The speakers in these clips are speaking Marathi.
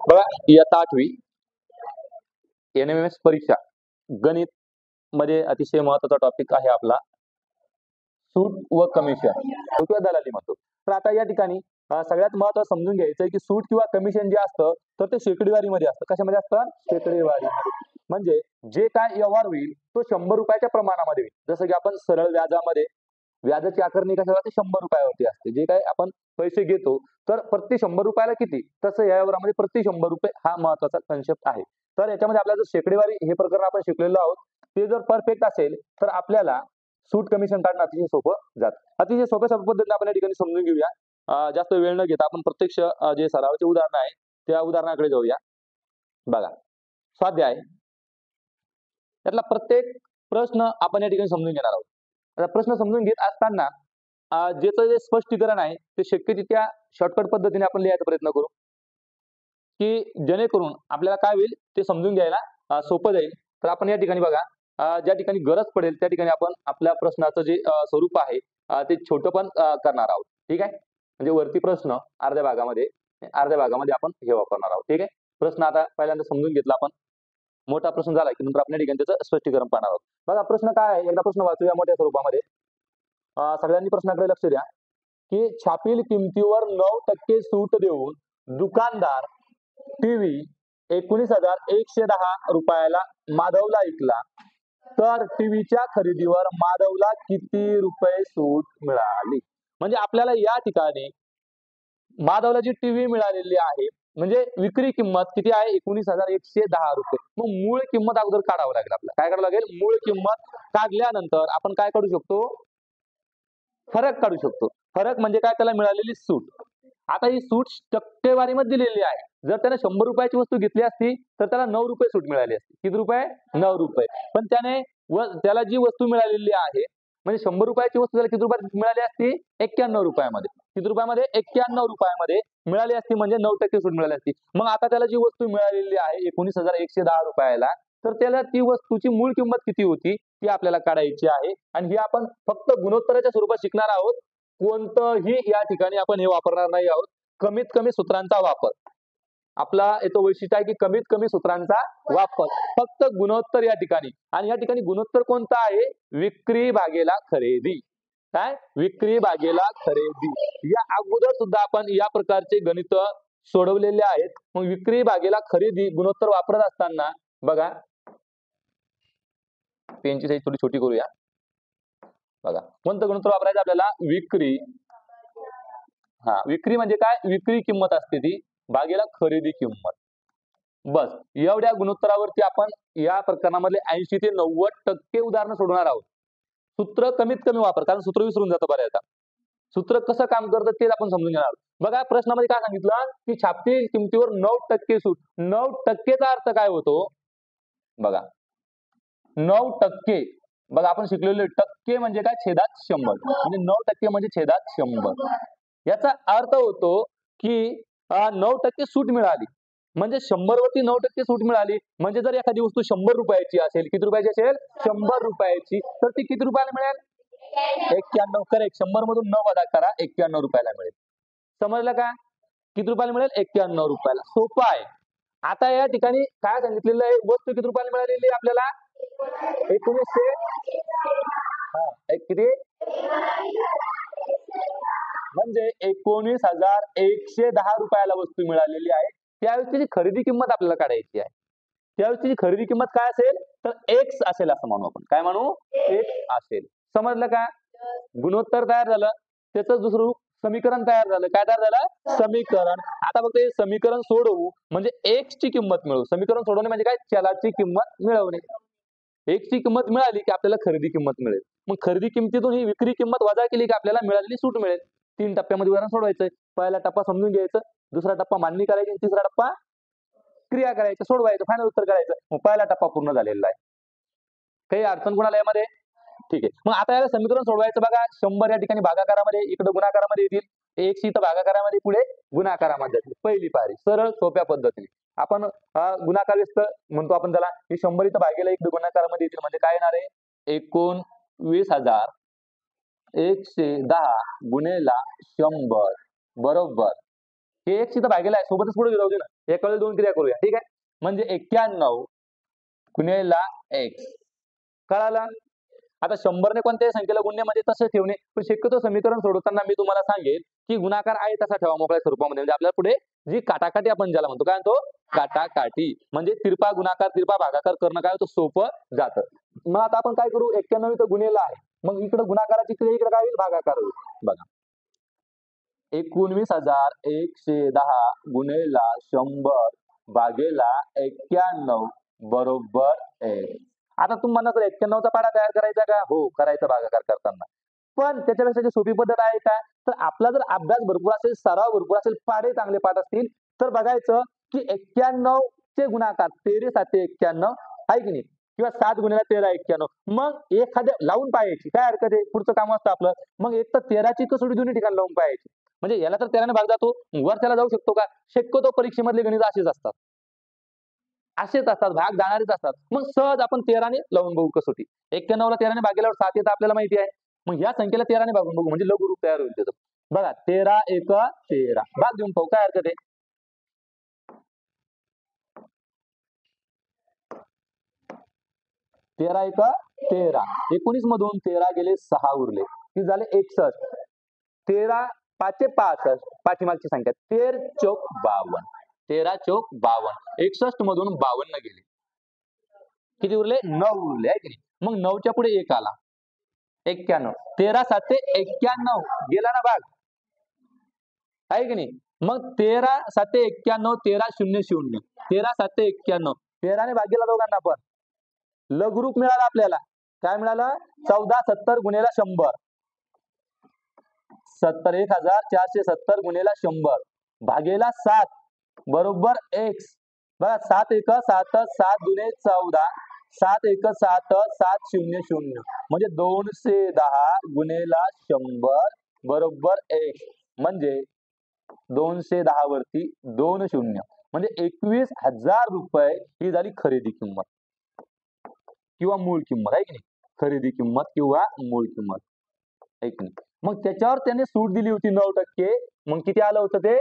बघा, इयत्ता 8वी NMS परीक्षा गणित मध्ये अतिशय महत्वाचा टॉपिक आहे आपला सूट व कमिशन किंवा दलाली म्हणतो. तर आता या ठिकाणी सगळ्यात महत्वाचं समजून घ्यायचं आहे की सूट किंवा कमिशन जे असतं तर ते शेकडेवारीमध्ये असतं. कशामध्ये असतं? शेकडेवारीमध्ये. म्हणजे जे काय व्यवहार होईल तो 100 रुपयाच्या प्रमाणामध्ये होईल. जसं की आपण सरळ व्याजामध्ये व्याजाची आकारणी कशावर असते? 100 रुपयावरती असते. जे काय आपण पैसे घेतो तर प्रति 100 रुपयाला किती, तसं या व्यवहारामध्ये प्रति 100 रुपये हा महत्वाचा कन्सेप्ट आहे. तर याच्यामध्ये आपल्याला जर शेकडेवारी हे प्रकरण आपण शिकलेलो आहोत ते जर परफेक्ट असेल तर आपल्याला सूट कमिशन काढणं अतिशय सोपं जातं. अतिशय सोप्या पद्धतीने आपण या ठिकाणी समजून घेऊया. जास्त वेळ न घेता आपण प्रत्यक्ष जे सरावाचे उदाहरण आहे त्या उदाहरणाकडे जाऊया. बघा, स्वाध्याय त्यातला प्रत्येक प्रश्न आपण या ठिकाणी समजून घेणार आहोत. आता प्रश्न समजून घेत असताना ज्याचं जे स्पष्टीकरण आहे ते शक्य तितक्या शॉर्टकट पद्धतीने आपण लिहायचा प्रयत्न करू की जेणेकरून आपल्याला काय होईल ते समजून घ्यायला सोपं जाईल. तर आपण या ठिकाणी बघा, ज्या ठिकाणी गरज पडेल त्या ठिकाणी आपण आपल्या प्रश्नाचं जे स्वरूप आहे ते छोटं पण करणार आहोत. ठीक आहे. म्हणजे वरती प्रश्न अर्ध्या भागामध्ये आपण हे वापरणार आहोत. ठीक आहे. प्रश्न आता पहिल्यांदा समजून घेतला आपण. मोठा प्रश्न झाला की नंतर आपण या ठिकाणी त्याचं स्पष्टीकरण पाहणार आहोत. बघा, प्रश्न काय आहे एकदा प्रश्न वाचूया मोठ्या स्वरूपामध्ये. सगळ्यांनी प्रश्नाकडे लक्ष द्या की छापील किमतीवर 9% सूट देऊन दुकानदार टीव्ही 19,110 रुपयाला माधवला ऐकला तर टीव्हीच्या खरेदीवर माधवला किती रुपये सूट मिळाली. म्हणजे आपल्याला या ठिकाणी माधवला जी टीव्ही मिळालेली आहे म्हणजे विक्री किंमत किती आहे? 19,110 रुपये. मग मूळ किंमत अगोदर काढावं लागेल आपल्याला. काय काढावं लागेल? मूळ किंमत काढल्यानंतर आपण काय काढू शकतो? फरक काढू शकतो. फरक म्हणजे काय? त्याला मिळालेली सूट. आता ही सूट टक्केवारीमध्ये दिलेली आहे. जर त्याने 100 रुपयाची वस्तू घेतली असती तर त्याला 9 रुपये सूट मिळाली असती. किती रुपये? 9 रुपये. पण त्याला जी वस्तू मिळालेली आहे म्हणजे 100 रुपयाची वस्तू त्याला किती रुपयात मिळाली असती? 91 रुपयामध्ये. किती रुपयामध्ये? 91 रुपयामध्ये मिळाली असती म्हणजे 9% सूट मिळाली असती. मग आता त्याला जी वस्तू मिळालेली आहे 19,110 रुपयाला तर त्याला ती वस्तूची मूळ किंमत किती होती ती आपल्याला काढायची आहे. आणि ही आपण फक्त गुणोत्तराच्या स्वरूपात शिकणार आहोत. कोणतंही या ठिकाणी आपण हे वापरणार नाही आहोत. कमीत कमी सूत्रांचा वापर. आपला येतो वैशिष्ट्य आहे की कमीत कमी सूत्रांचा वापर. फक्त गुणोत्तर या ठिकाणी. आणि या ठिकाणी गुणोत्तर कोणतं आहे? विक्री भागेला खरेदी. काय? विक्री भागेला खरेदी. या अगोदर सुद्धा आपण या प्रकारचे गणित सोडवलेले आहेत. मग विक्री भागेला खरेदी गुणोत्तर वापरत असताना बघा, पेनची साईज थोडी छोटी करूया. बघा, कोणतं गुणोत्तर वापरायचं आपल्याला? विक्री. विक्री म्हणजे काय? विक्री किंमत असते ती भागेला खरेदी किंमत. बस एवढ्या गुणोत्तरावरती आपण या प्रकरणामधले 80 ते 90% उदाहरणं सोडवणार आहोत. सूत्र कमीत कमी वापर, कारण सूत्र विसरून जातं बऱ्याचदा. सूत्र कसं काम करतं ते आपण समजून घेणार आहोत. बघा, प्रश्नामध्ये काय सांगितलं की छापील किमतीवर 9% सूट. 9%चा अर्थ काय होतो? बघा, 9%. बघा, आपण शिकलेले टक्के म्हणजे काय? छेदात 100. म्हणजे 9% म्हणजे छेदात 100. याचा अर्थ होतो की 9% सूट मिळाली म्हणजे 100 वरती 9% सूट मिळाली म्हणजे जर एखादी वस्तू 100 रुपयाची असेल, किती रुपयाची असेल? 100 रुपयाची, तर ती किती रुपयाला मिळेल? 91. करेक्ट. 100 मधून 9 वजा करा, 91 रुपयाला मिळेल. समजलं का? किती रुपयाला मिळेल? 91 रुपयाला. सोपं आहे. आता या ठिकाणी काय सांगितलेलं आहे? वस्तू किती रुपयाला मिळालेली आहे आपल्याला? 1900. किती? म्हणजे 19,110 रुपयाला वस्तू मिळालेली आहे. त्यावेळेस त्याची खरेदी किंमत आपल्याला काढायची आहे. त्यावेळेस त्याची खरेदी किंमत काय असेल? तर एक्स असेल असं म्हणू आपण. काय म्हणू? एक्स असेल. समजलं का? गुणोत्तर तयार झालं. त्याचं दुसरं समीकरण तयार झालं. काय तयार झालं? समीकरण. आता फक्त हे समीकरण सोडवू म्हणजे एक्स ची किंमत मिळवू. समीकरण सोडवणे म्हणजे काय? चलाची किंमत मिळवणे. एक्स ची किंमत मिळाली की आपल्याला खरेदी किंमत मिळेल. मग खरेदी किंमतीतून ही विक्री किंमत वजा केली की आपल्याला मिळालेली सूट मिळेल. 3 टप्प्यामध्ये उदाहरण सोडवायचं. पहिला टप्पा समजून घ्यायचं, दुसरा टप्पा मांडणी करायची, तिसरा टप्पा क्रिया करायचं, सोडवायचं, फायनल उत्तर करायचं. मग पहिला टप्पा पूर्ण झालेला आहे. काही अडचण कोणाला यामध्ये? ठीक आहे. मग आता याला समीकरण सोडवायचं. बघा, 100 या ठिकाणी भागाकारामध्ये, इकडे गुणाकारामध्ये येतील. 100 इथं भागाकारामध्ये, पुढे गुणाकारामध्ये येतील. पहिली पायरी सरळ सोप्या पद्धतीने आपण गुणाकार व्यस्त म्हणतो आपण त्याला. हे 100 इथं भागेला इकडे गुणाकारामध्ये येतील म्हणजे काय येणार आहे? 19,110 गुणेला 100 बरोबर हे एक तिथं भागेला आहे, सोबतच पुढे जाऊ दे ना, एका वेळी दोन क्रिया करूया. ठीक आहे, म्हणजे 91 गुणिले x. कळालं? आता 100 ने कोणत्याही संख्येला गुणणे म्हणजे तसं ठेवणे, पण शक्यतो समीकरण सोडवताना मी तुम्हाला सांगेल की गुणाकार आहे तसा ठेवा मोकळ्या स्वरूपामध्ये. म्हणजे आपल्याला पुढे जी काटाकाटी आपण ज्याला म्हणतो, काय म्हणतो, काटाकाटी, म्हणजे तिरपा गुणाकार तिरपा भागाकार करणं काय होतं, सोपं जातं. मग आता आपण काय करू, 91 इथं गुणिले आहे, मग इकडे गुणाकाराची क्रिया, इकडे काय होईल, भागाकार होईल. बघा, 19,110 गुणिले 100 भागेला 91 बरोबर 1. आता तुम्हाला जर 91चा पाढा तयार करायचा का, हो करायचा भागाकार करताना, पण त्याच्यापेक्षा जी सोपी पद्धत आहे का, तर आपला जर अभ्यास भरपूर असेल, सराव भरपूर असेल, पाढे चांगले पाठ असतील, तर बघायचं की 91 चे गुणाकार 13 7 91 आहे की नाही, किंवा 7 गुणिले 13 91, मग एखाद्या लावून पाहायची, काय हरकत आहे, पुढचं काम असतं आपलं. मग एक तर 13ची कसोटी दोन्ही ठिकाणी लावून पाहायची, म्हणजे याला तर 13 ने भाग जातो, वर त्याला जाऊ शकतो का, शक्यतो परीक्षेमधले गणित असेच असतात, भाग जाणारेच असतात. मग सहज आपण 13 ने लावून बघू कसोटी. 91 ला 13 ने भागल्यावर 7 येतं आपल्याला माहिती आहे, मग या संख्येला 13 ने भागून बघू, म्हणजे लघुरूप तयार होईल त्याचं. बघा, 13 1 13, भाग देऊन पाहू, काय हरकत आहे. 13 1 13, 19 मधून 13 गेले 6 उरले, किती झाले, 61. 13 5 65, पाठीमागची संख्या, 13 चौक 52, 13 चौक 52, 61 मधून 52 गेले, किती उरले, 9 उरले, आहे की नाही. मग 9च्या पुढे 1 आला, 91, 13 7 91 गेला ना भाग, आहे की नाही. मग 13 7 91, 13 0 0, 13 7 91, 13 ने भाग गेला दोघांना, पण लघुरूप मिळाला आपल्याला, काय मिळालं, 14 70 गुणिले 100, 1470 गुणिले 100 भागेला 7 बरोबर x. बघा, 7 1 7, 7 दुने 14, 7 1 7, 7 0 0, म्हणजे 210 गुणिले 100 बरोबर x, म्हणजे 210 वरती 2 शून्य, म्हणजे 21,000 रुपये ही झाली खरेदी किंमत किंवा मूळ किंमत, आहे की नाही, खरेदी किंमत किंवा मूळ किंमत, आहे की नाही. मग त्याच्यावर त्याने सूट दिली होती 9%, मग किती आलं होतं ते,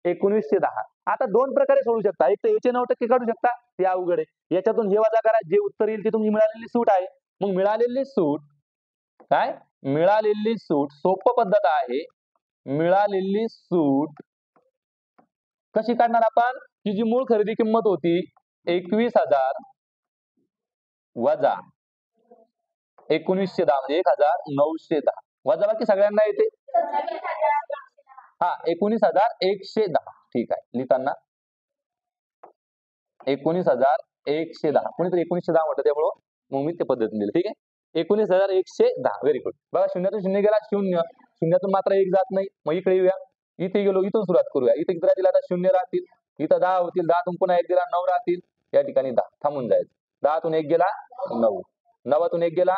1910. आता दोन प्रकारे सोडू शकता, एक तर याचे 9% काढू शकता, ते अवघड आहे, याच्यातून हे वजा करा, जे उत्तर येईल ते तुमची मिळालेली सूट आहे. मग मिळालेली सूट काय, मिळालेली सूट सोपं पद्धत आहे, मिळालेली सूट कशी काढणार आपण, की जी मूळ खरेदी किंमत होती 21,000 वजा 1910, म्हणजे 1910 वजा बाकी सगळ्यांना येते, हा 19,110. ठीक आहे, लिहिताना 19,110, कोणीतरी 1910 म्हटलं, त्यामुळं मग मी त्या पद्धतीने दिलं. ठीक आहे, 19,110, व्हेरी गुड. बघा, शून्यातून शून्य गेला, शून्य, शून्यातून मात्र एक जात नाही, मग इकडे येऊया, इथे गेलो, इथून सुरुवात करूया, इथे किती राहतील, आता शून्य राहतील, इथं 10 होतील, 10तून पुन्हा एक गेला 9 राहतील, या ठिकाणी 10 थांबून जायचं, 10तून एक गेला 9, 9तून एक गेला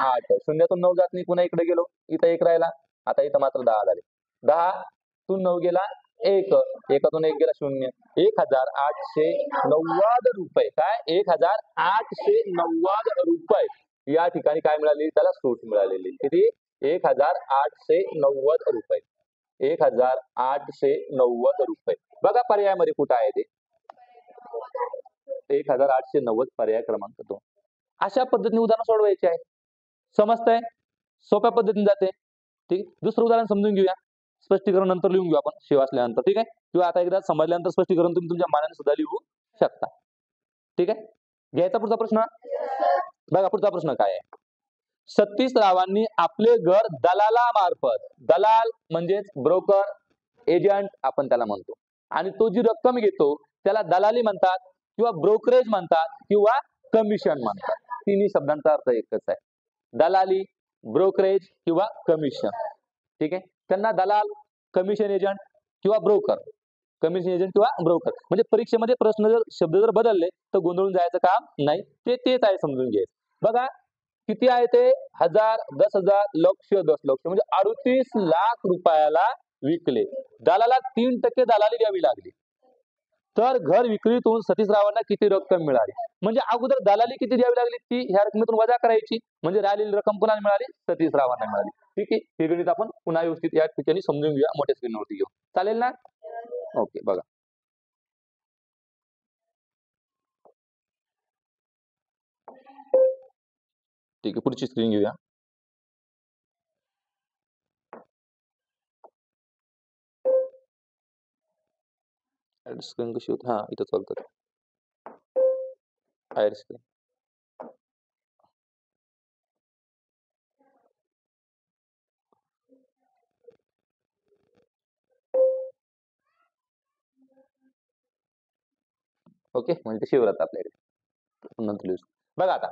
8, शून्यातून 9 जात नाही, पुन्हा इकडे गेलो, इथं एक राहिला, आता इथं मात्र 10 झाले, 10तून 9 गेला 1, 1तून 1 गेला 0, 1,890 रुपये, काय 1,890 रुपये या ठिकाणी काय मिळाली, त्याला सूट मिळालेली, किती, 1,890 रुपये, 1,890 रुपये. बघा पर्यायामध्ये कुठं आहे ते, 1,890 पर्याय क्रमांक 2. अशा पद्धतीने उदाहरण सोडवायचे आहे, समजतंय, सोप्या पद्धतीने जाते. ठीक, दुसरं उदाहरण समजून घेऊया, स्पष्टीकरण नंतर लिहून घेऊ आपण, शिव असल्यानंतर, ठीक आहे, किंवा आता एकदा समजल्यानंतर स्पष्टीकरण तुम्ही तुमच्या मानाने सुद्धा लिहू शकता. ठीक आहे, घ्यायचा पुढचा प्रश्न. बघा, पुढचा प्रश्न काय आहे, सतीशरावांनी आपले घर दलालामार्फत, दलाल म्हणजेच ब्रोकर, एजंट आपण त्याला म्हणतो, आणि तो जी रक्कम घेतो त्याला दलाली म्हणतात, किंवा ब्रोकरेज म्हणतात, किंवा कमिशन म्हणतात. तिन्ही शब्दांचा अर्थ एकच आहे, दलाली, ब्रोकरेज किंवा कमिशन. ठीक आहे, त्यांना दलाल, कमिशन एजंट किंवा ब्रोकर, कमिशन एजंट किंवा ब्रोकर, म्हणजे परीक्षेमध्ये प्रश्न जर शब्द जर बदलले तर गोंधळून जायचं काम नाही, ते तेच आहे, समजून घ्यायचं. बघा किती आहे ते, 1000, 10,000, लक्ष, 10 लक्ष, म्हणजे 38 लाख रुपयाला विकले, दलाला 3% दलाली द्यावी लागली, तर घर विक्रीतून सतीशरावांना किती रक्कम मिळाली, म्हणजे अगोदर दलाली किती द्यावी लागली ती ह्या रकमेतून वजा करायची, म्हणजे राहिलेली रक्कम कोणाला मिळाली, सतीशरावांना मिळाली. ठीक आहे, हे गणित आपण पुन्हा व्यवस्थित या ठिकाणी समजून घेऊया, मोठ्या स्क्रीनवरती घेऊ, चालेल ना. ओके बघा, ठीक आहे, पुढची स्क्रीन घेऊया. स्क्रीन कशी होती, हा इथं चालतं हायर स्क्रीन. ओके, म्हणजे ते शिवरात आपल्याकडे नंतर लिहू. बघा आता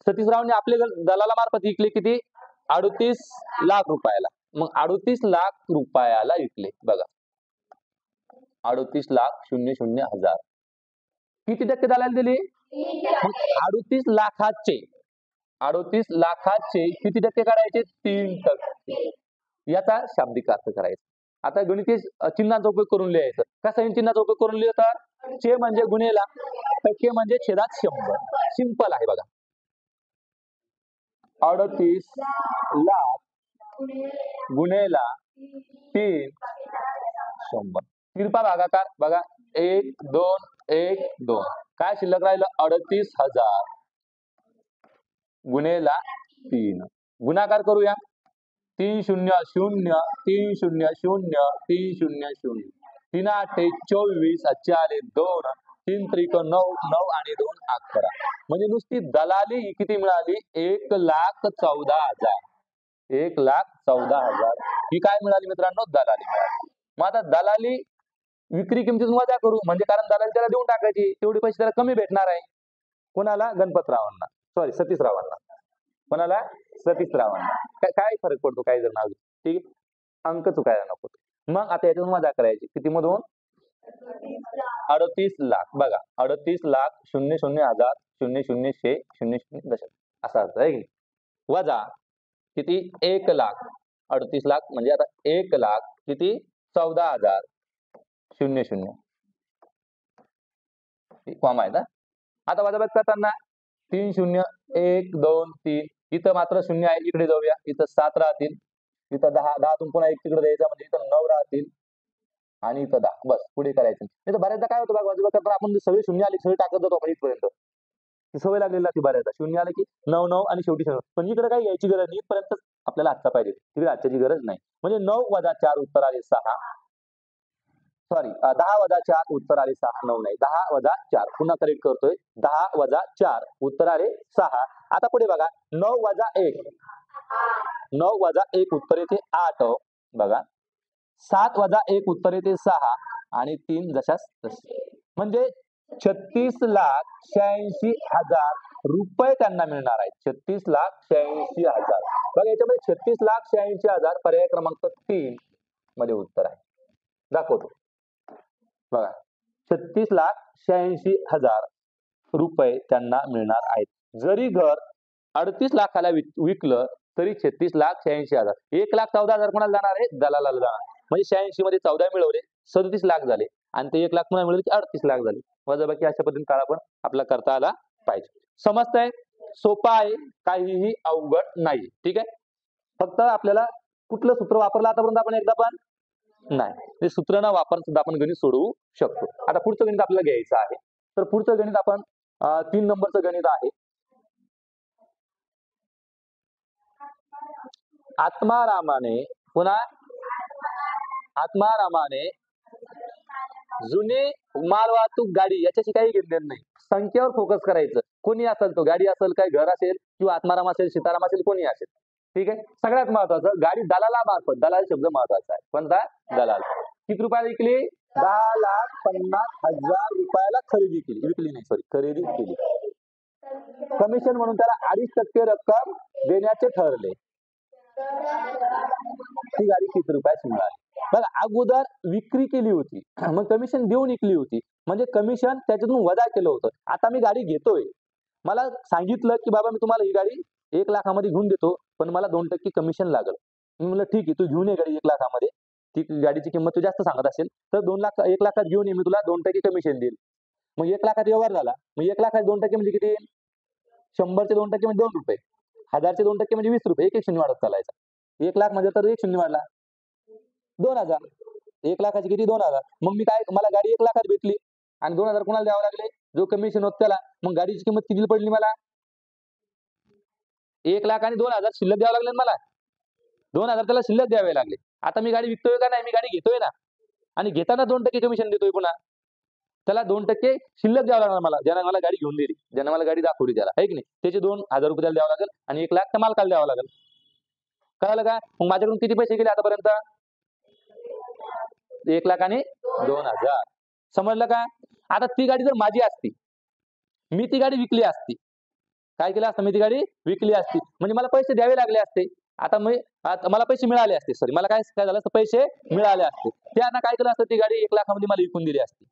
सतीश रावने आपले दलाला मार्फत विकले किती? 38 लाख रुपयाला. मग 38 लाख रुपयाला विकले बघा, 38,00,000 किती टक्के दलाल दिली? 38 लाखाचे 38 लाखाचे किती टक्के काढायचे? 3%. याचा शाब्दिक अर्थ करायचा. आता गणितीय चिन्हाचा उपयोग करून लिहायचं. कसा चिन्हाचा उपयोग करून लिहितात? चे म्हणजे गुणेला, टक्के म्हणजे छेदात 100. सिंपल आहे बघा. 38 लाख गुणेला 3 100. तिरपा भागाकार बघा, 1 2 1 2. काय शिल्लक राहिलं? 38,000 गुणेला 3. गुणाकार करूया. 3 0 0 3 0 0 3 0 0. 3 8 24, 4 2, 3 त्रिक 9, 9 आणि 2 11. म्हणजे नुसती दलाली ही किती मिळाली? 1,14,000. 1,14,000 ही काय मिळाली मित्रांनो? दलाली मिळाली. मग आता दलाली विक्री किमतीतून वजा करू, म्हणजे कारण दलाली त्याला देऊन टाकायची, तेवढे पैसे त्याला कमी भेटणार आहे. कोणाला? गणपतरावांना, सॉरी सतीशरावांना. कोणाला? सतीशरावांना. काय फरक पडतो काही जर नाव, ठीक आहे, अंक चुकायला नको. मग आता याच्यातून वजा करायची, किती मधून? 38 लाख बघा, 38 लाख 0 0 हजार 0 0 शे 0 0 दशक असा अर्थ आहे की वजा किती? 1 लाख 38 लाख म्हणजे आता 1 लाख किती? 14,000 0 0 फॉर्म आहे ना. आता वजाबाकी करताना 3 0 1 2 3 इथं मात्र 0 आहे, इकडे जाऊया, इथं 7 राहतील, इथं 10 10तून पुन्हा 1 तिकडे द्यायचा म्हणजे इथं 9 राहतील आणि इथं 10. बस पुढे करायचं नाही तर बऱ्याचदा काय होतं बघा, वजाबाकी करताना आपण सगळे शून्य आले सगळे टाकत जातो आपण इथपर्यंत. सवय लागलेली ती बऱ्याचदा शून्य आले की 9 9 आणि शेवटी 0. पण इकडे काही घ्यायची गरज नाही, इथपर्यंत आपल्याला आजचा पाहिजे, तिकडे आजच्याची गरज नाही. म्हणजे 9 वजा 4 उत्तर आले 6, सॉरी 10 वजा 4 उत्तर आले 6, 9 नाही 10 वजा 4, पुन्हा करेक्ट करतोय, 10 वजा 4 उत्तर आले 6. आता पुढे बघा, 9 वजा 1 9 वजा 1 उत्तर येते 8 बघा, 7 वजा 1 उत्तर येते 6 आणि 3 जशास तसे. म्हणजे 36,86,000 रुपये त्यांना मिळणार आहेत. 36,86,000 बघा, याच्यामध्ये 36,86,000 पर्याय क्रमांक 3 मध्ये उत्तर आहे. दाखवतो बघा, 36,86,000 रुपये त्यांना मिळणार आहेत. जरी घर 38 लाखाला विकलं तरी 36,86,000. 1,14,000 कोणाला जाणार आहे? दलालाला जाणार. म्हणजे 86 मध्ये 14 मिळवले 37 लाख झाले आणि ते 1 लाख पुन्हा मिळवले की 38 लाख झाले. वजाबाकी अशा पद्धतीने काळ आपण आपला करता आला पाहिजे. समजतंय? सोपा आहे, काहीही अवघड नाही. ठीक आहे, फक्त आपल्याला कुठलं सूत्र वापरलं आतापर्यंत आपण एकदा पण नाही, ते सूत्र न वापरून सुद्धा आपण गणित सोडवू शकतो. आता पुढचं गणित आपल्याला घ्यायचं आहे. तर पुढचं गणित आपण 3 नंबरचं गणित आहे. आत्मारामाने पुन्हा आत्मारामाने जुनी मालवाहतूक गाडी याच्याशी काही घेणं नाही, संख्येवर फोकस करायचं. कोणी असेल तो, गाडी असेल, काय घर असेल किंवा आत्माराम असेल, सीताराम असेल, कोणी असेल. ठीक आहे, सगळ्यात महत्वाचं गाडी दलाला मार्फत, दलाल शब्द महत्वाचा आहे. कोणता? दलाल. किती रुपयाला विकली? 10,50,000 रुपयाला खरेदी केली, विकली नाही सॉरी, खरेदी केली. कमिशन म्हणून त्याला 2.5% रक्कम देण्याचे ठरले. ती गाडी किती रुपयाची मिळाली? बघा, अगोदर विक्री केली होती, मग कमिशन देऊन विकली होती, म्हणजे कमिशन त्याच्यातून वजा केलं होतं. आता मी गाडी घेतोय, मला सांगितलं की बाबा मी तुम्हाला ही गाडी 1 लाखामध्ये घेऊन देतो, पण मला 2% कमिशन लागल. मी म्हणलं ठीक आहे, तू घेऊन ये गाडी 1 लाखामध्ये. ती गाडीची किंमत तू जास्त सांगत असेल तर 2 लाख 1 लाखात घेऊन ये, मी तुला 2% कमिशन देईल. मग 1 लाखात व्यवहार झाला. मग 1 लाखात 2% म्हणजे किती? 100चे 2% म्हणजे 2 रुपये, 1000चे 2% म्हणजे 20 रुपये. एक एक शून्य वाढत चालायचा. 1 लाख म्हणजे तर 1 शून्य वाढला 2,000. 1,00,000ची किती 2,000. मग मी काय, मला गाडी 1,00,000त भेटली आणि 2,000 कोणाला द्यावं लागले, जो कमिशन होत त्याला. मग गाडीची किंमत किती पडली मला, 1,00,000 आणि 2,000 शिल्लक द्यावं लागले मला. 2,000 त्याला शिल्लक द्यावे लागले. आता मी गाडी विकतोय का नाही, मी गाडी घेतोय ना, आणि घेताना 2% कमिशन देतोय पुन्हा. त्याला 2% शिल्लक द्यावं लागणार मला, ज्यानं मला गाडी घेऊन दिली, ज्यानं मला गाडी दाखवली त्याला, आहे की नाही. त्याचे 2,000 रुपये त्याला द्यावं लागेल आणि 1,00,000 त्या मालकाला द्यावं लागेल. कळालं का. मग माझ्याकडून किती पैसे गेले आतापर्यंत, 1,00,000 आणि 2,000. समजलं का. आता ती गाडी जर माझी असती, मी ती गाडी विकली असती, काय केलं असतं, मी ती गाडी विकली असती, म्हणजे मला पैसे द्यावे लागले असते. आता मला पैसे मिळाले असते, सॉरी, मला काय काय झालं असतं, पैसे मिळाले असते. त्यानं काय केलं असतं, ती गाडी 1,00,000 मध्ये मला विकून दिली असती.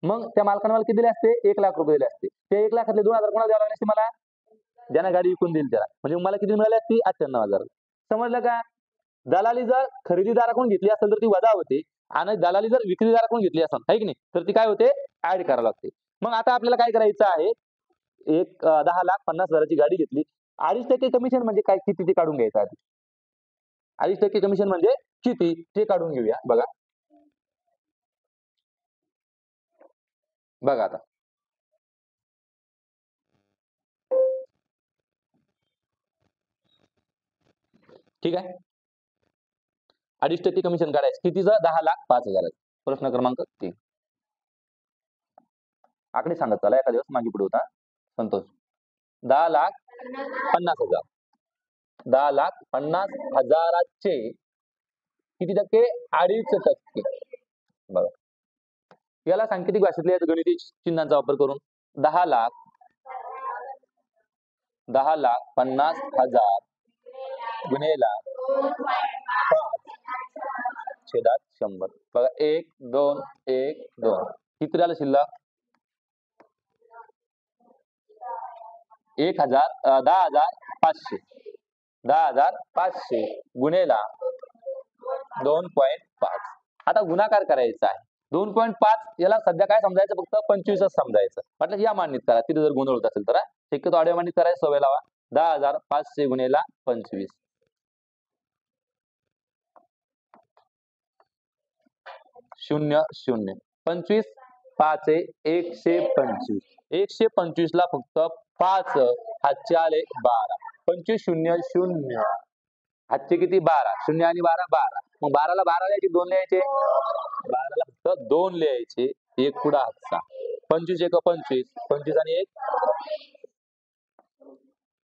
मग त्या मालकाने मला किती दिले असते, 1,00,000 रुपये दिले असते. ते 1,00,000तले 2,000 कोणाला द्यावे लागले असते मला, ज्यानं गाडी विकून दिली त्याला. म्हणजे मला किती मिळाली असती, 98,000. समजलं का. दलाली जर खरेदीदाराकडून घेतली असेल तर ती वजा होते, आणि दलाली जर विक्रीदाराकडून घेतली असेल, आहे की नाही, तर ती काय होते, ऍड करावं लागते. मग आता आपल्याला काय करायचं आहे, 10,50,000ची गाडी घेतली, 2.5% कमिशन म्हणजे काय, किती ते काढून घ्यायचं आहे. 2.5% कमिशन म्हणजे किती ते काढून घेऊया. बघा बघा आता, ठीक आहे. 2.5% कमिशन काढायचं कितीचं, 10,05,000. प्रश्न क्रमांक 3. आकडे सांगत चला, एका दिवस मागे पुढे होता संतोष. 10,50,000. 10,50,000चे किती टक्के, 2.5%. बघा, याला सांकेतिक भाषेतले गणिती चिन्हांचा वापर करून 10,50,000 गुणेला 5/100. बघा, 1 2 1 2 किती राहिलं शिल्लक, 10,500. 10,500 गुणेला 2.5. आता गुणाकार करायचा आहे. 2.5 याला सध्या काय समजायचं, फक्त 25च समजायचं. म्हटलं या मांडणीत करा, तिथे जर गोंधळ होत असेल तर शक्यतो आडव्या मांडणीत करायची सवय लावा. 10,500 गुणेला 25. 0 0 25 5 125. 125 ला फक्त 5 हातचे आले 12. 25 0 0 हातचे किती 12, 0 आणि 12 12. मग 12ला 12 लिहायचे, 2 लिहायचे, 12ला फक्त 2 लिहायचे, 1 पुढा हातचा. 25 1 25, 25 आणि 1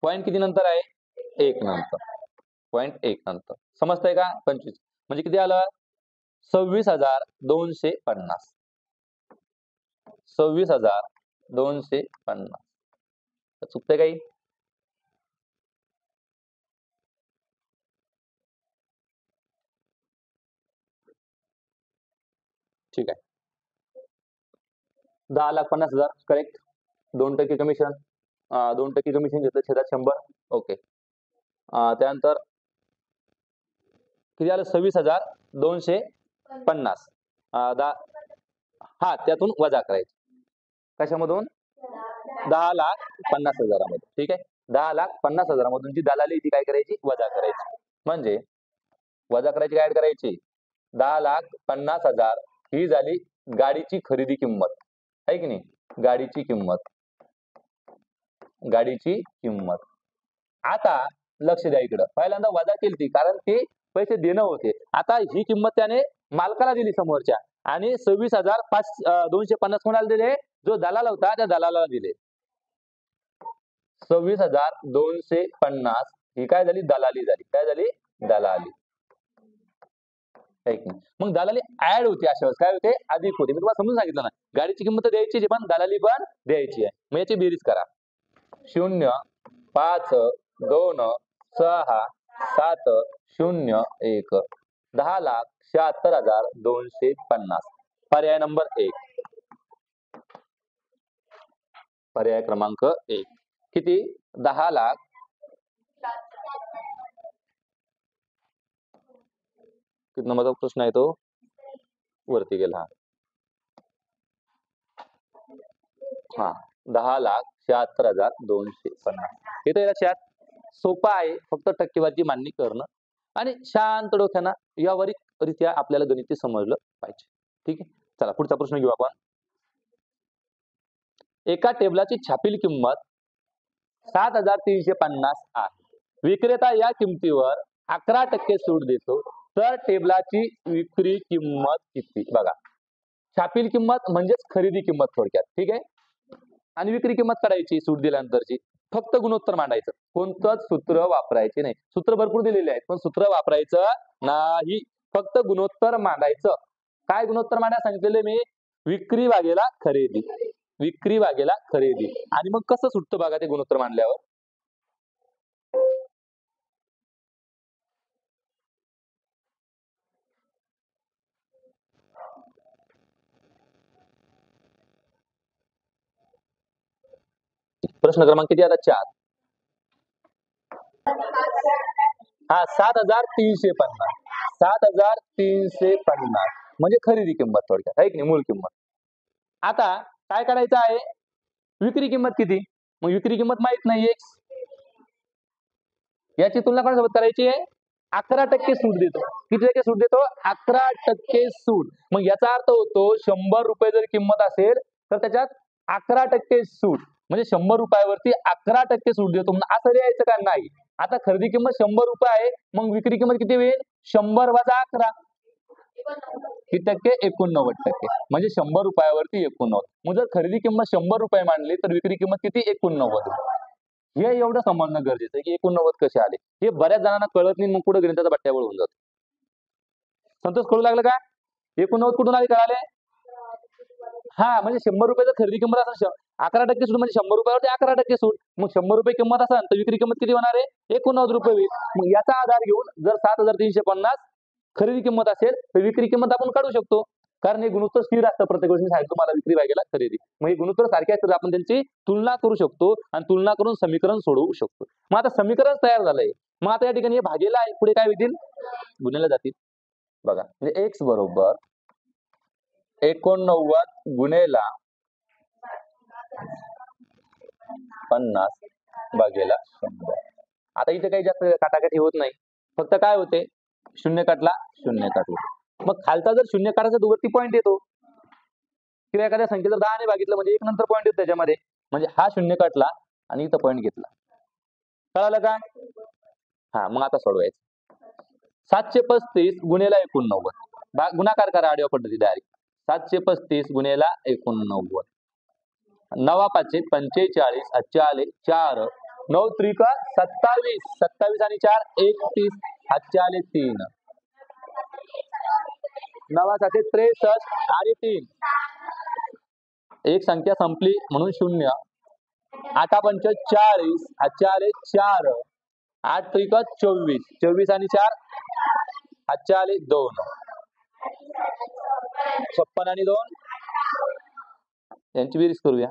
पॉईंट किती नंतर आहे, 1 नंतर. पॉईंट 1 नंतर. समजतंय का. 25 म्हणजे किती आलं, 26,250. 26,250. चुकतंय काही. ठीक आहे. 10,50,000 करेक्ट. 2% कमिशन, 2% कमिशन घेतलं, छेदात 100. ओके. त्यानंतर किती आलं, 26,250. हा, त्यातून वजा करायचं. कशामधून, 10,50,000 ठीक आहे. 10,50,000 मधून जी दलाली ती काय करायची, वजा करायची. म्हणजे वजा करायची, काय करायची, 10,50,000 ही झाली गाडीची खरेदी किंमत, आहे की नाही. गाडीची किंमत. आता लक्ष द्या इकडं, पहिल्यांदा वजा केली ती, कारण ते पैसे देणं होते. आता ही किंमत त्याने मालकाला दिली समोरच्या, आणि 26,250 कोणाला दिले, जो दलाल होता त्या दलालाला दिले. 26,250 ही काय झाली, दलाली झाली. काय झाली, दलाली. मग दलाली ऍड होते, अशा वेळेस काय होते, अधिक होते. मी तुम्हाला समजून सांगितलं ना, गाडीची किंमत द्यायची पण दलाली पण द्यायची आहे. मग याची बेरीज करा. 0 5 2 6 7 0 1 10,76,250. पर्याय नंबर 1. पर्याय क्रमांक 1 किती, 10 लाख. किती नंबरचा प्रश्न आहे तो, वरती गेला. हा, 10,76,250. इथे लक्षात, सोपा आहे, फक्त टक्केवारीची मांडणी करणं आणि शांत डोक्यानं व्यावहारिक रित्या आपल्याला गणित ते समजलं पाहिजे. ठीक आहे, चला पुढचा प्रश्न घेऊ आपण. एका टेबलाची छापील किंमत 7,350 आहे. विक्रेता या किमतीवर 11% सूट देतो, तर टेबलाची विक्री किंमत किती? बघा, छापील किंमत म्हणजेच खरेदी किंमत थोडक्यात. ठीक आहे, आणि विक्री किंमत काढायची सूट दिल्यानंतरची. फक्त गुणोत्तर मांडायचं, कोणतंच सूत्र वापरायचे नाही. सूत्र भरपूर दिलेले आहेत पण सूत्र वापरायचं नाही, फक्त गुणोत्तर मांडायचं. काय गुणोत्तर मांडायला सांगितलेले मी? विक्री भागेला खरेदी, विक्री भागेला खरेदी. आणि मग कसं सुटतं बघा ते गुणोत्तर मांडल्यावर. प्रश्न क्रमांक किती आता? 4. हा, 7,350. 7,350 म्हणजे खरेदी किंमत थोडक्यात, आहे की नाही, मूळ किंमत. आता काय करायचं आहे? विक्री किंमत किती? मग विक्री किंमत माहित नाही, एक्स. याची तुलना कोणासोबत करायची आहे? 11% सूट देतो. किती टक्के सूट देतो? 11% सूट. मग याचा अर्थ होतो 100 रुपये जर किंमत असेल तर त्याच्यात 11% सूट, म्हणजे 100 रुपयावरती 11% सूट देतो. म्हणून असं लिहायचं का? नाही. आता खरेदी किंमत 100 रुपये आहे, मग विक्री किंमत किती होईल? 100 वजा 11. किती टक्के? 89%. म्हणजे 100 रुपयावरती 89. मग जर खरेदी किंमत 100 रुपये मांडली तर विक्री किंमत किती? 89. हे एवढं समजणं गरजेचं आहे की 89 कसे आले. हे बऱ्याच जणांना कळत नाही, मग पुढे गणिताचा बट्ट्याबोळ होऊन जातो. संतोष, कळू लागलं का? 89 कुठून आले कळाले? हा, म्हणजे 100 रुपयाचं खरेदी किंमत असेल, 11% सूट म्हणजे 100 रुपयावरती 11% सूट. मग 100 रुपये किंमत असेल तर विक्री किंमत किती होणार आहे? 89 रुपये होईल. मग याचा आधार घेऊन जर 7,350 खरेदी किंमत असेल तर विक्री किंमत आपण काढू शकतो, कारण हे गुणोत्तर स्थिर असतं. प्रत्येक वेळेस मी सांगितलं तुम्हाला, विक्री भागेला खरेदी. मग हे गुणोत्तर सारखे असतात, आपण त्यांची तुलना करू शकतो आणि तुलना करून समीकरण सोडवू शकतो. मग आता समीकरण तयार झालंय, मग आता या ठिकाणी हे भागेला आहे, पुढे काय होतील? गुणिले जातील. बघा, म्हणजे एक्स बरोबर 89 गुणेला 50 भागेला 100. आता इथे काही जास्त काटाकाटी होत नाही, फक्त काय होते? शून्य काटला, शून्य काटला. मग खालचा जर शून्य काढायचा तर वरती पॉईंट येतो, किंवा एखाद्या संख्येला 10 ने भागितलं म्हणजे 1 नंतर पॉईंट येतो त्याच्यामध्ये. म्हणजे हा शून्य काटला आणि इथं पॉईंट घेतला. कळालं का? हा, मग आता सोडवायचं. 735 गुणेला 89. गुणाकार करा आडव्या पद्धती डायरेक्ट. 735 गुणेला 89. 9 5 45, हातचे आले 4, 9 त्रिक 27, 27 आणि 4 31, हातचे आले 3, 9 7 63 आणि 3. एक संख्या संपली म्हणून 0. 8 5 40, हातचे आले 4, 8 त्रिक 24, 24 आणि 4 हातचे आले 2, 56 आणि 2 यांची बेरीज करूया.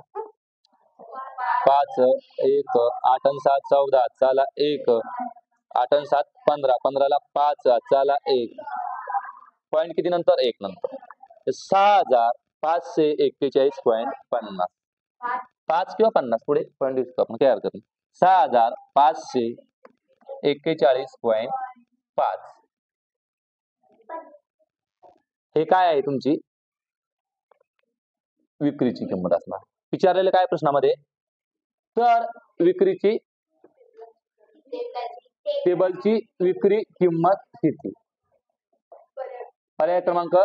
5 1 8 आणि 7 14, चला 1, 8 आणि 7 15, 15 ला 5, चला 1. पॉईंट किती नंतर? 1 नंतर. 6,541.50. 5 किंवा 50 पुढे पॉईंट दिसतो आपण, काय हरकत नाही. 6,541.5. हे काय आहे? तुमची विक्रीची किंमत असणार. विचारलेलं काय प्रश्नामध्ये? तर विक्रीची, टेबलची विक्री किंमत किती? पर्याय क्रमांक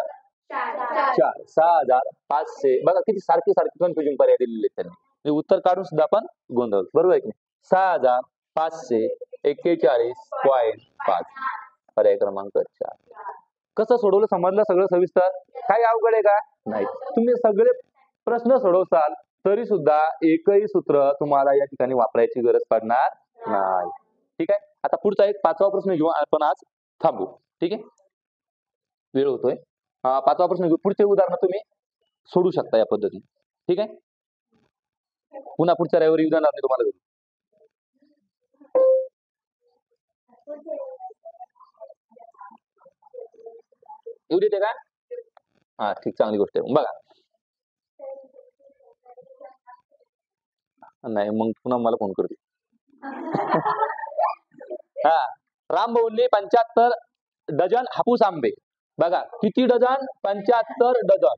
4. 6,500. बघा किती सारखे सारखे कन्फ्युजन पर्याय दिलेले त्यांनी. उत्तर काढून सुद्धा आपण गोंधळ, बरोबर आहे की नाही? 6,541.5. पर्याय क्रमांक 4. कसं सोडवलं समजलं सगळं सविस्तर? काही अवघड आहे का? नाही. तुम्ही सगळे प्रश्न सोडवसाल तरी सुद्धा एकही सूत्र तुम्हाला या ठिकाणी वापरायची गरज पडणार नाही. ठीक आहे, आता पुढचा एक 5वा प्रश्न घेऊ आपण, आज थांबू. ठीक आहे, वेळ होतोय. 5वा प्रश्न घेऊ. पुढचे उदाहरण तुम्ही सोडू शकता या पद्धतीने. ठीक आहे, पुन्हा पुढच्या रविवारी येऊ देणार नाही तुम्हाला. येऊ देते का? हा, ठीक, चांगली गोष्ट आहे. बघा, नाही मग पुन्हा मला फोन करते. हा, रामभाऊंनी 75 डझन हापूस आंबे बघा किती डझन, 75 डझन,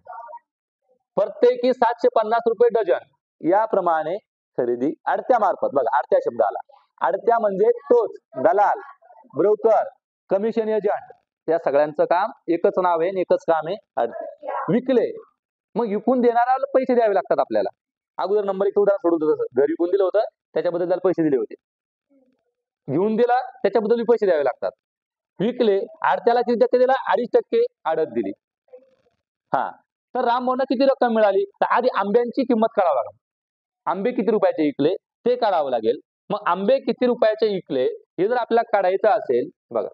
प्रत्येकी 750 रुपये डझन. याप्रमाणे खरेदी आडत्यामार्फत. बघा आडत्या शब्द आला. आडत्या म्हणजे तोच दलाल, ब्रोकर, कमिशन एजंट, या सगळ्यांचं काम एकच नाव आहे आणि एकच काम आहे आडते. विकले मग विकून देणाऱ्याला पैसे द्यावे लागतात आपल्याला. अगोदर नंबर 1 उदाहरण सोडून होतं, घरी विकून दिलं होतं त्याच्याबद्दल त्याला पैसे दिले होते. घेऊन दिला त्याच्याबद्दल पैसे द्यावे लागतात. विकले, आडत्याला किती टक्के दिला, 2.5% आडत दिली. हा, तर रामभाऊंना किती रक्कम मिळाली, तर आधी आंब्यांची किंमत काढावं लागेल. आंबे किती रुपयाचे विकले ते काढावं लागेल. मग आंबे किती रुपयाचे विकले हे जर आपल्याला काढायचं असेल, बघा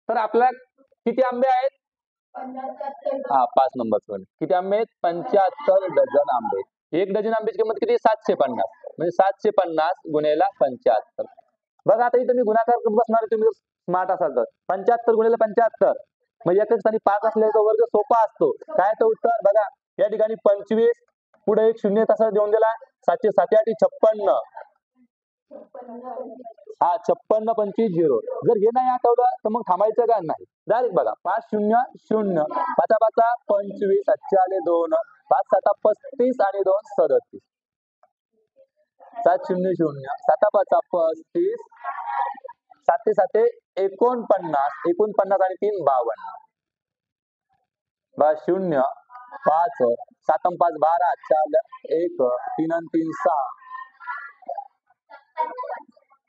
तर आपल्याला किती आंबे आहेत, 5 नंबर किती आंबे आहेत, 75 डझन आंबे. 1 डझन आंब्याची किंमत किती, 750, म्हणजे 750 गुणेला 75. बघा आता इथं मी गुणाकार करत बसणार, तुम्ही जर स्मार्ट असाल तर 75 गुणिले 75, म्हणजे एका स्थानी 5 असल्याचा वर्ग सोपा असतो. काय तर उत्तर बघा या ठिकाणी 25 पुढे एक शून्य तसा देऊन दिला, 7 7 8 56. हा 56 25 0. जर हे नाही आठवलं तर मग थांबायचं का नाही, डायरेक्ट बघा 5 0 0, 5 5 25, 7 आले 2, 5 7 35 आणि 2 37, 7 0 0, 7 5 35, 7 7 49, 49 आणि 3 52, 0 5 7 5 12, 4 1 3 आणि 3 6.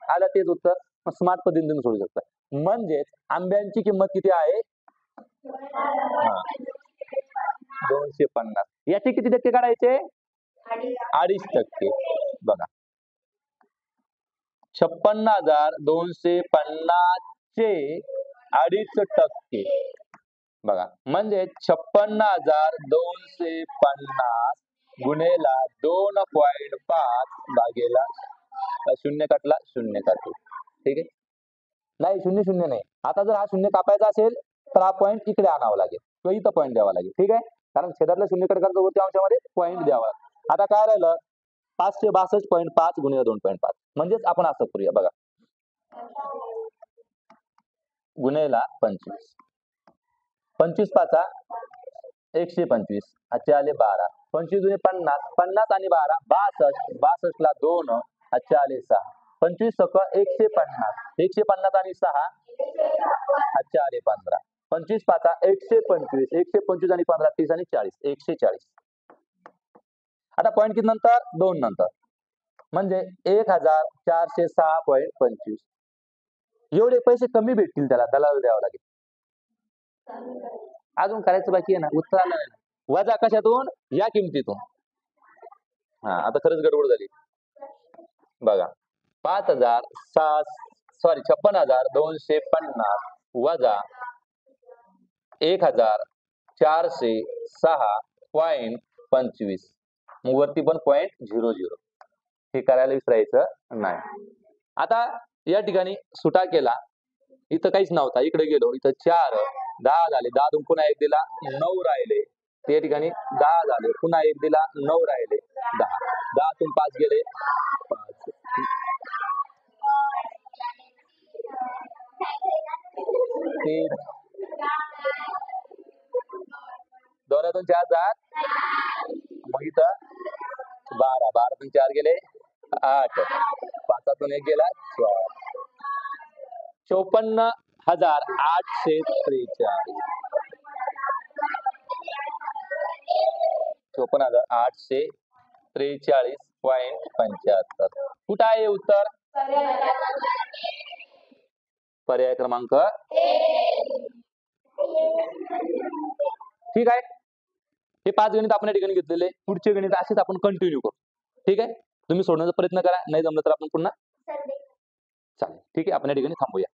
आलं तेच उत्तर. स्मार्ट पद्धतीने तुम्ही सोडू शकता. म्हणजेच आंब्यांची किंमत किती आहे, 250. याचे किती टक्के काढायचे, 2.5%. बघा 56,250 चे 2.5%. बघा म्हणजे 56,250 गुणेला 2.5 भागेला 0 काटला 0 काटला. ठीक आहे, नाही 0 0 नाही. आता जर हा 0 कापायचा असेल तर हा पॉईंट इकडे आणावा लागेल किंवा इथं पॉईंट द्यावा लागेल. ठीक आहे, कारण छेदातल्या 0 कट करता वरती अंशामध्ये पॉईंट द्यावा. आता काय राहिलं, 562.5 गुणिले 2.5, म्हणजेच आपण असं करूया बघा, गुणेला 25, 25 5 125, आजचे आले 12, 25 दुने 50, 50 आणि 12 62, 62 ला 2, आजचे आले 6, 25 सक 150, 150 आणि 6, आजचे आले 15, 25 5 125, 125 आणि 15 30 आणि 40, 140. आता पॉईंट किती नंतर, 2 नंतर, म्हणजे 1406.25. एवढे पैसे कमी भेटतील त्याला, दलाल द्यावं लागेल. अजून करायचं बाकी आहे ना, उत्तर आलं नाही. वजा कशातून, या किमतीतून. हा आता खरंच गडबड झाली. बघा 56,250 वजा 1406.25, मग वरती पण .00. हे करायला विसरायचं नाही. आता या ठिकाणी सुटा केला, इथं काहीच नव्हता, इकडे गेलो, इथं 4 10 झाले, 10 दून पुन्हा 1 दिला 9 राहिले, त्या ठिकाणी 10 झाले, पुन्हा 1 दिला 9 राहिले 10, 10 तून 5 गेले 5, 3 2 4 जात, मग इथं 12, 12 तून 4 गेले 8, 5 तून 1 गेला 4, 54,843, 54,843.75. कुठं आहे उत्तर, पर्याय क्रमांक 1. ठीक आहे, हे 5 गणित आपण या ठिकाणी घेतलेले, पुढचे गणित असेच आपण कंटिन्यू करू. ठीक आहे, तुम्ही सोडण्याचा प्रयत्न करा, नाही जमलं तर आपण पुन्हा चालेल. ठीक आहे, आपण या ठिकाणी थांबूया.